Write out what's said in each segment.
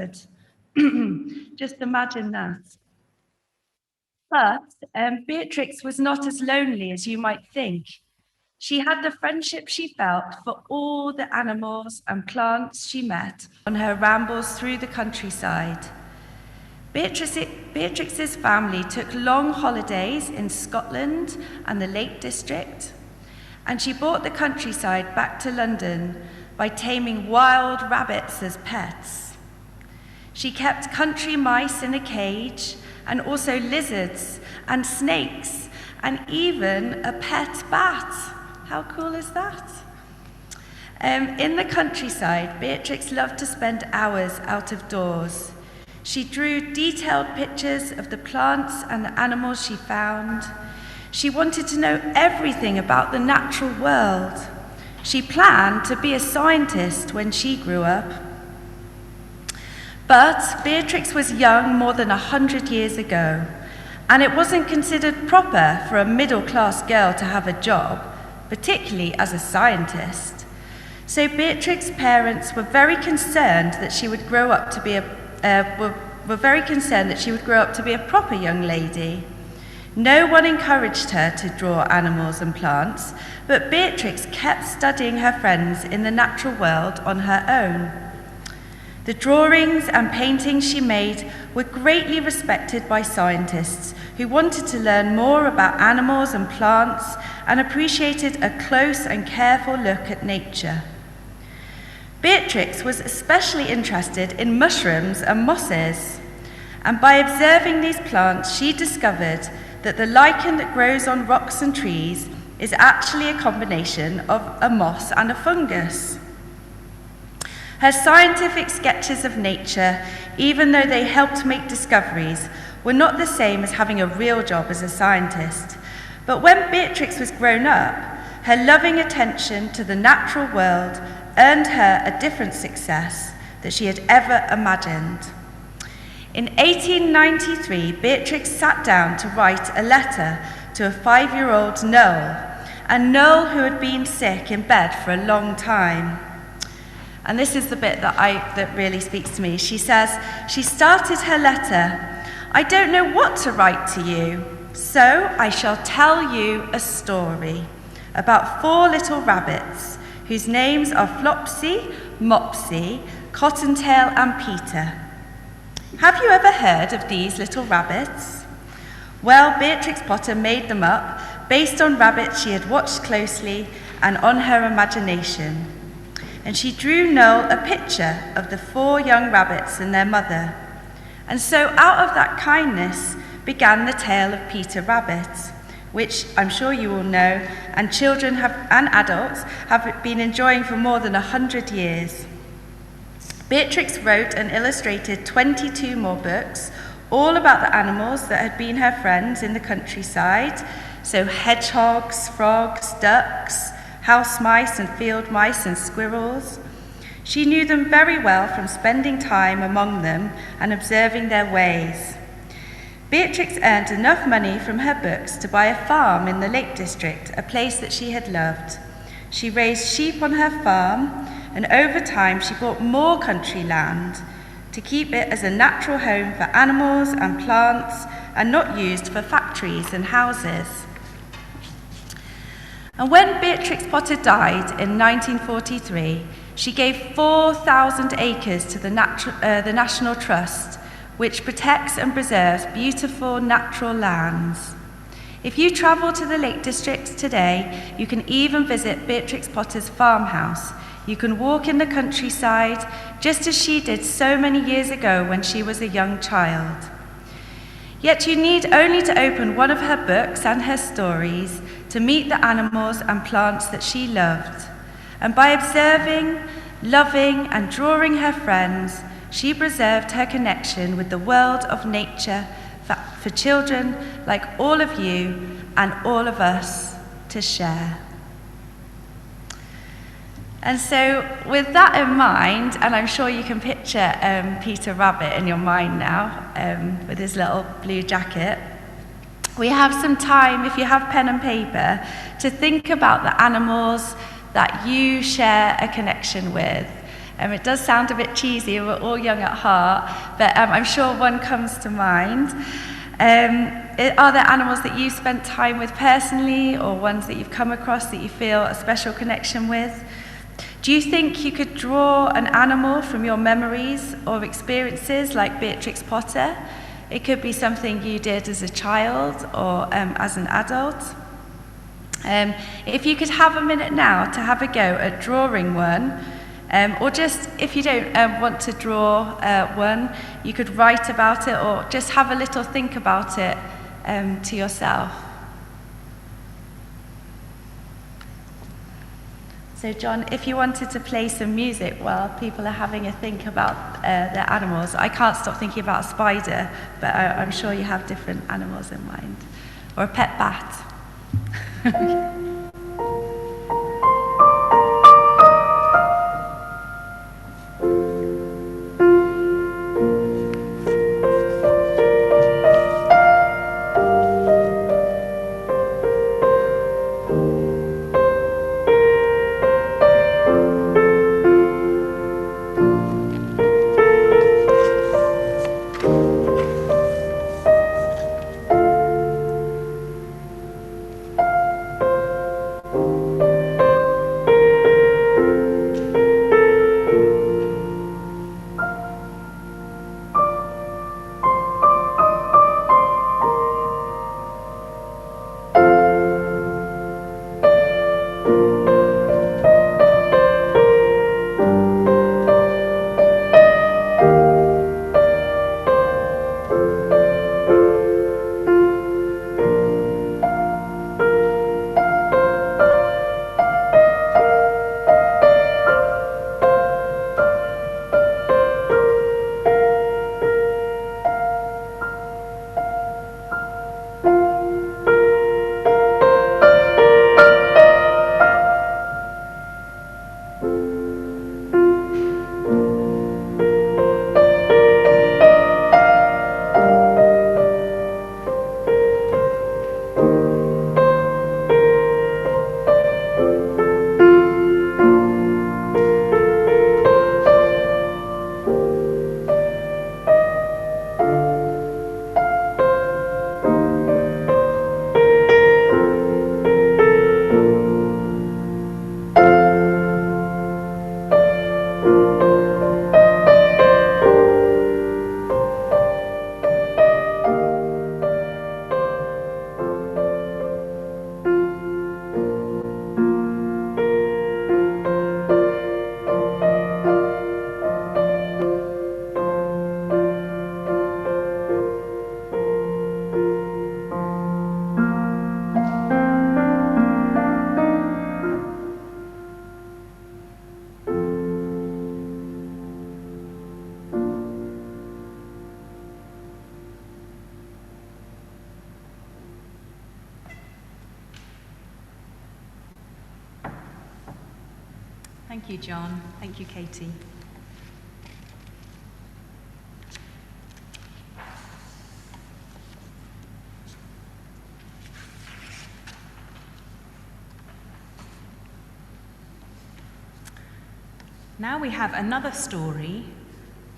could. Just imagine that. But Beatrix was not as lonely as you might think. She had the friendship she felt for all the animals and plants she met on her rambles through the countryside. Beatrix's family took long holidays in Scotland and the Lake District, and she brought the countryside back to London by taming wild rabbits as pets. She kept country mice in a cage, and also lizards and snakes, and even a pet bat. How cool is that? In the countryside, Beatrix loved to spend hours out of doors. She drew detailed pictures of the plants and the animals she found. She wanted to know everything about the natural world. She planned to be a scientist when she grew up. But Beatrix was young more than 100 years ago, and it wasn't considered proper for a middle-class girl to have a job, particularly as a scientist. So Beatrix's parents were very concerned that she would grow up to be a proper young lady. No one encouraged her to draw animals and plants, but Beatrix kept studying her friends in the natural world on her own. The drawings and paintings she made were greatly respected by scientists who wanted to learn more about animals and plants and appreciated a close and careful look at nature. Beatrix was especially interested in mushrooms and mosses, and by observing these plants, she discovered that the lichen that grows on rocks and trees is actually a combination of a moss and a fungus. Her scientific sketches of nature, even though they helped make discoveries, were not the same as having a real job as a scientist. But when Beatrix was grown up, her loving attention to the natural world earned her a different success that she had ever imagined. In 1893, Beatrix sat down to write a letter to a 5-year-old Noel, and Noel who had been sick in bed for a long time. And this is the bit that really speaks to me. She says, she started her letter, "I don't know what to write to you, so I shall tell you a story about 4 little rabbits whose names are Flopsy, Mopsy, Cottontail, and Peter. Have you ever heard of these little rabbits?" Well, Beatrix Potter made them up based on rabbits she had watched closely and on her imagination. And she drew Noel a picture of the 4 young rabbits and their mother. And so out of that kindness began the tale of Peter Rabbit, which I'm sure you all know, and children and adults have been enjoying for more than 100 years. Beatrix wrote and illustrated 22 more books, all about the animals that had been her friends in the countryside, so hedgehogs, frogs, ducks, house mice and field mice and squirrels. She knew them very well from spending time among them and observing their ways. Beatrix earned enough money from her books to buy a farm in the Lake District, a place that she had loved. She raised sheep on her farm, and over time she bought more country land to keep it as a natural home for animals and plants and not used for factories and houses. And when Beatrix Potter died in 1943, she gave 4,000 acres to the National Trust, which protects and preserves beautiful natural lands. If you travel to the Lake District today, you can even visit Beatrix Potter's farmhouse. You can walk in the countryside, just as she did so many years ago when she was a young child. Yet you need only to open one of her books and her stories to meet the animals and plants that she loved. And by observing, loving, and drawing her friends, she preserved her connection with the world of nature for children like all of you and all of us to share. And so with that in mind, and I'm sure you can picture Peter Rabbit in your mind now with his little blue jacket, we have some time, if you have pen and paper, to think about the animals that you share a connection with. It does sound a bit cheesy, we're all young at heart, but I'm sure one comes to mind. Are there animals that you've spent time with personally, or ones that you've come across that you feel a special connection with? Do you think you could draw an animal from your memories or experiences like Beatrix Potter? It could be something you did as a child or as an adult. If you could have a minute now to have a go at drawing one, or just if you don't want to draw one, you could write about it or just have a little think about it to yourself. So John, if you wanted to play some music while people are having a think about their animals, I can't stop thinking about a spider, but I'm sure you have different animals in mind. Or a pet bat. Thank you, John. Thank you, Katie. Now we have another story,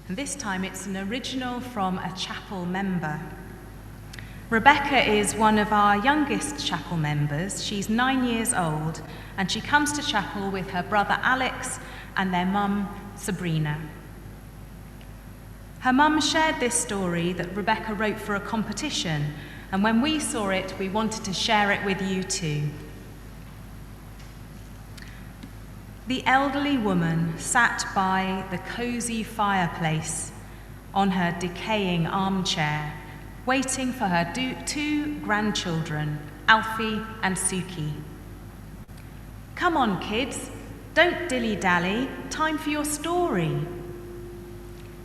and this time it's an original from a chapel member. Rebecca is one of our youngest chapel members. She's 9 years old, and she comes to chapel with her brother Alex and their mum, Sabrina. Her mum shared this story that Rebecca wrote for a competition, and when we saw it, we wanted to share it with you too. The elderly woman sat by the cosy fireplace on her decaying armchair, waiting for her two grandchildren, Alfie and Suki. Come on, kids, don't dilly-dally, time for your story.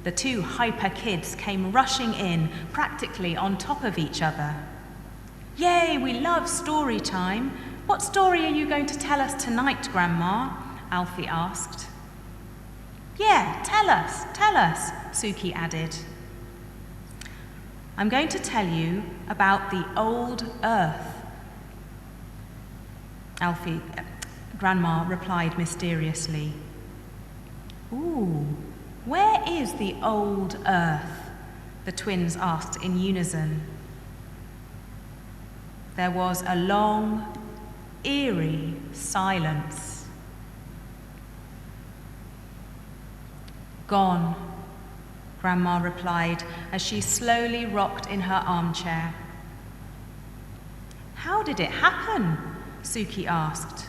The two hyper kids came rushing in, practically on top of each other. Yay, we love story time. What story are you going to tell us tonight, Grandma? Alfie asked. Yeah, tell us, Suki added. I'm going to tell you about the old earth. Grandma replied mysteriously. Ooh, where is the old earth? The twins asked in unison. There was a long, eerie silence. Gone, Grandma replied as she slowly rocked in her armchair. How did it happen? Suki asked.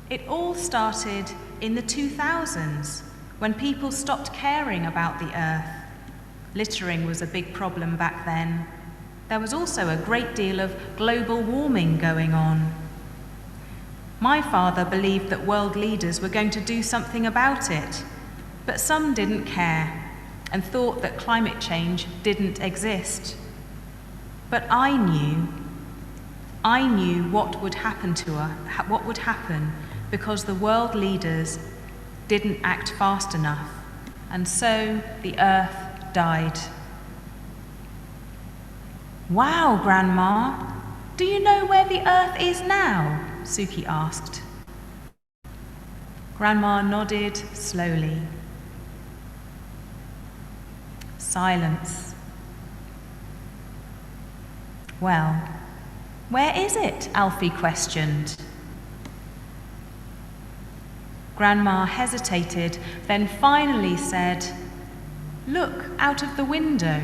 It all started in the 2000s, when people stopped caring about the earth. Littering was a big problem back then. There was also a great deal of global warming going on. My father believed that world leaders were going to do something about it, but some didn't care and thought that climate change didn't exist. But I knew what would happen to us, what would happen because the world leaders didn't act fast enough, and so the earth died. Wow, Grandma, do you know where the earth is now? Suki asked. Grandma nodded slowly. Silence. Well, where is it? Alfie questioned. Grandma hesitated, then finally said, "Look out of the window."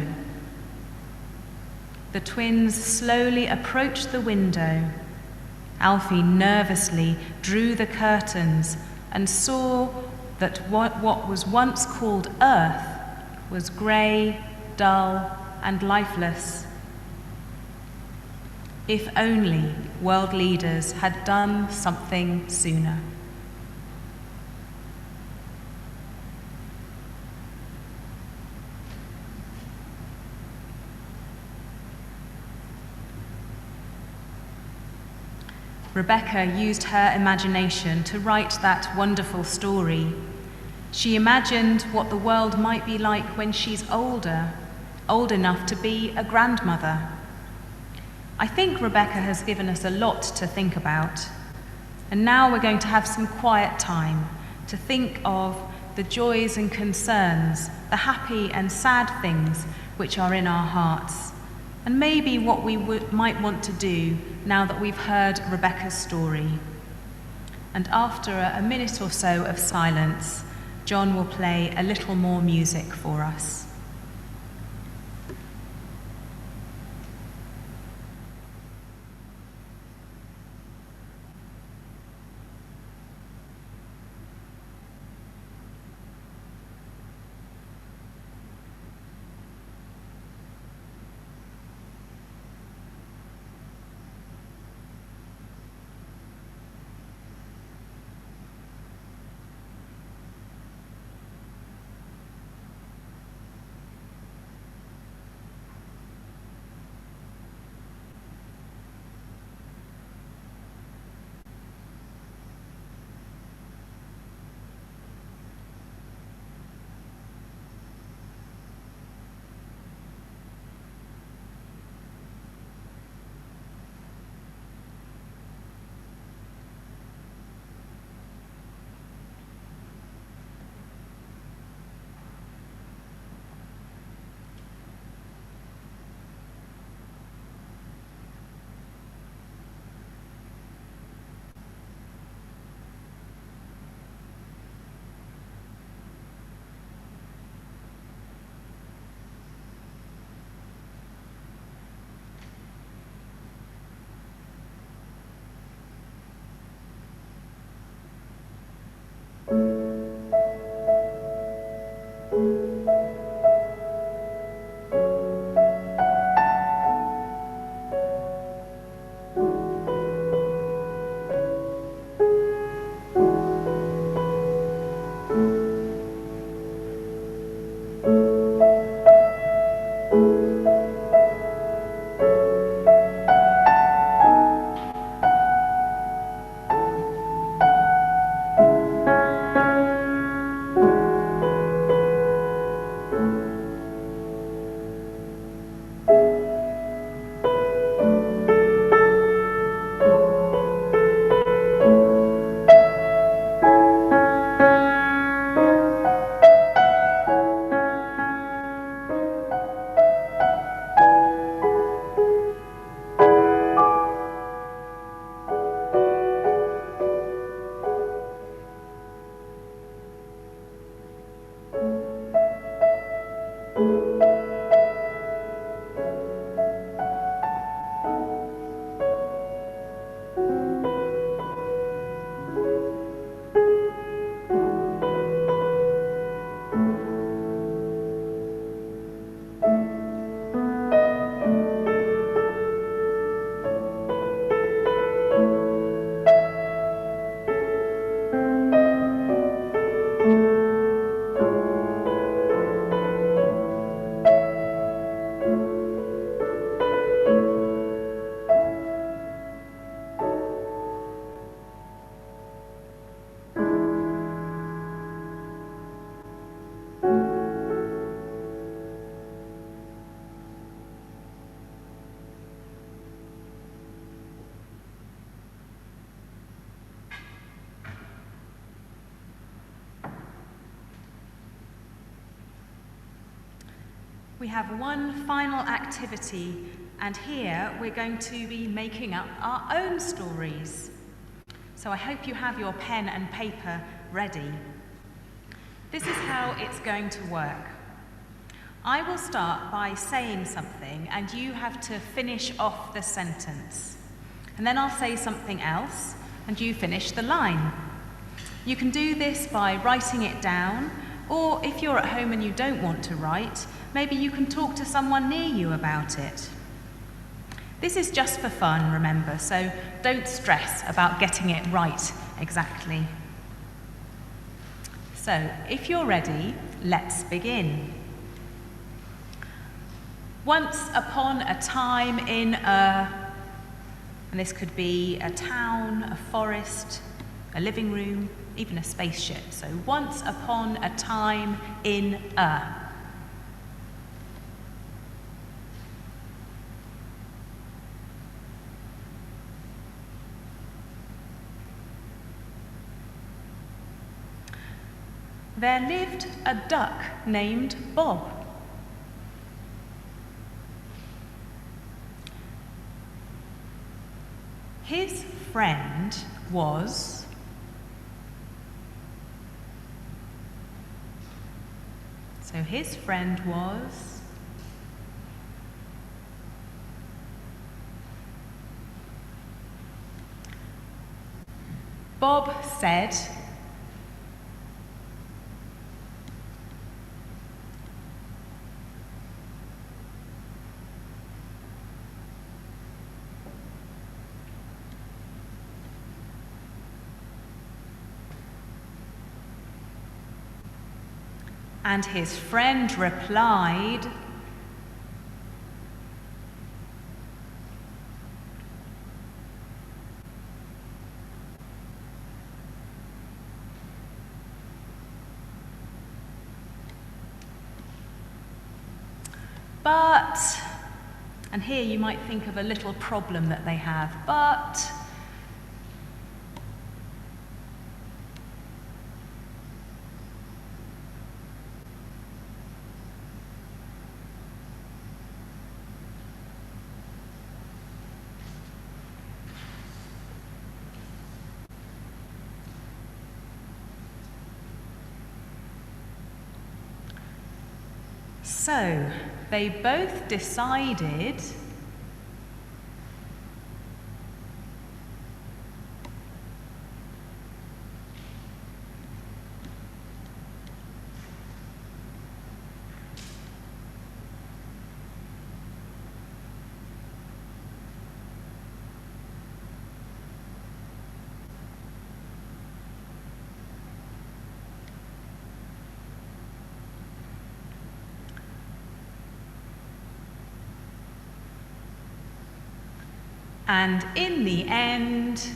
The twins slowly approached the window. Alfie nervously drew the curtains and saw that what was once called Earth was grey, dull, and lifeless. If only world leaders had done something sooner. Rebecca used her imagination to write that wonderful story. She imagined what the world might be like when she's older, old enough to be a grandmother. I think Rebecca has given us a lot to think about. And now we're going to have some quiet time to think of the joys and concerns, the happy and sad things which are in our hearts, and maybe what we might want to do now that we've heard Rebecca's story. And after a minute or so of silence, John will play a little more music for us. We have one final activity, and here we're going to be making up our own stories. So I hope you have your pen and paper ready. This is how it's going to work. I will start by saying something, and you have to finish off the sentence. And then I'll say something else, and you finish the line. You can do this by writing it down, or if you're at home and you don't want to write, maybe you can talk to someone near you about it. This is just for fun, remember, so don't stress about getting it right exactly. So, if you're ready, let's begin. Once upon a time in a, and this could be a town, a forest, a living room, even a spaceship. So, once upon a time in a. There lived a duck named Bob. His friend was Bob said, and his friend replied, but, and here you might think of a little problem that they have, but, so they both decided and in the end,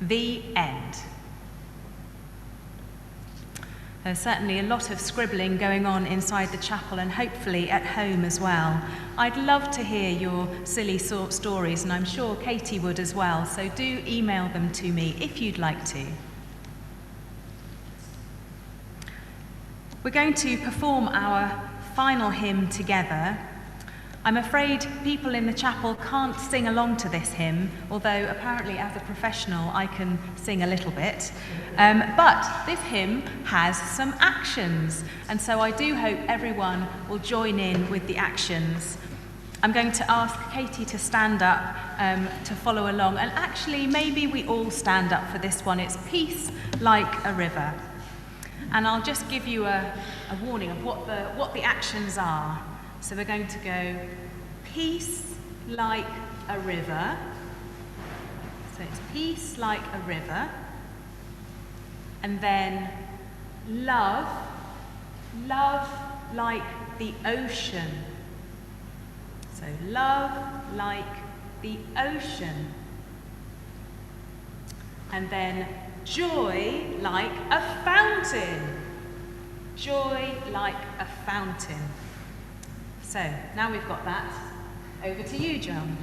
the end. There's certainly a lot of scribbling going on inside the chapel and hopefully at home as well. I'd love to hear your silly stories, and I'm sure Katie would as well, so do email them to me if you'd like to. We're going to perform our final hymn together. I'm afraid people in the chapel can't sing along to this hymn, although apparently as a professional I can sing a little bit. But this hymn has some actions, and so I do hope everyone will join in with the actions. I'm going to ask Katie to stand up to follow along, and actually maybe we all stand up for this one. It's Peace Like a River. And I'll just give you a warning of what the actions are. So we're going to go peace like a river. So it's peace like a river. And then love like the ocean. So love like the ocean. And then joy like a fountain. Joy like a fountain. So, now we've got that, over to you, John.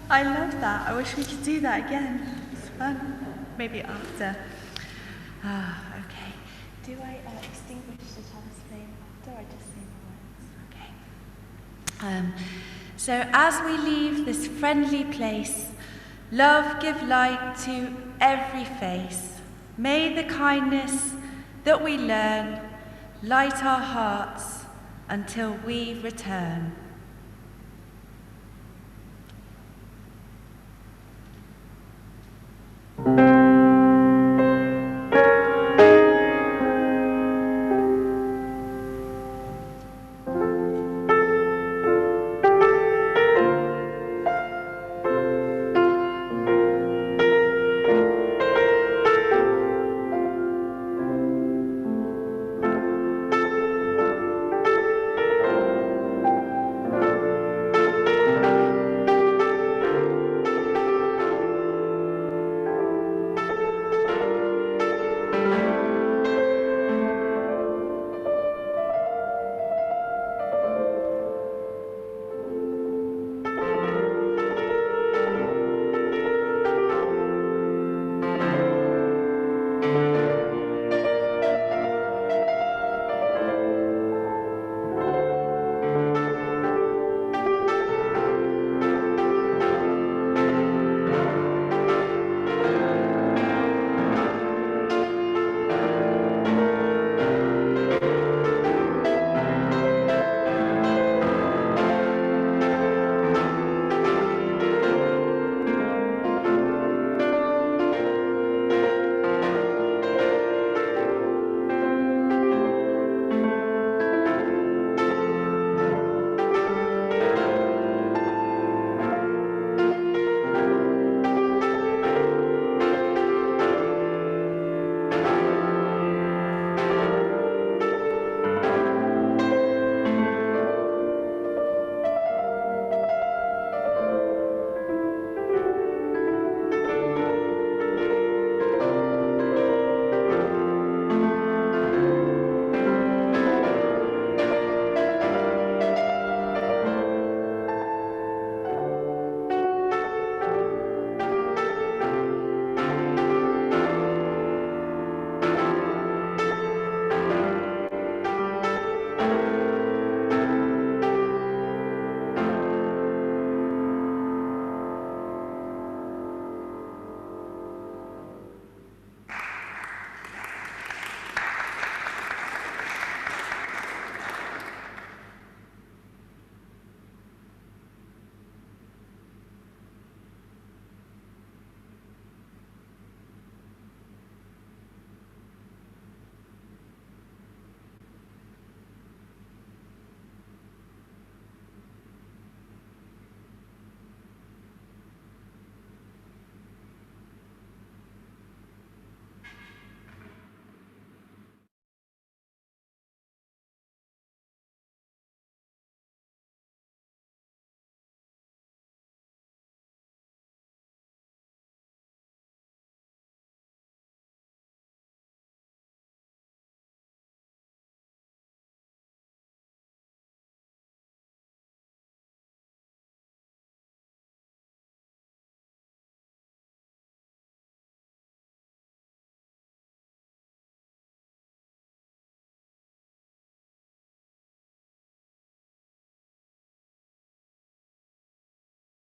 I love that. I wish we could do that again. It's fun. Maybe after. Okay. Do I extinguish the chalice flame after I just say the words? Okay. So as we leave this friendly place, love give light to every face. May the kindness that we learn light our hearts until we return.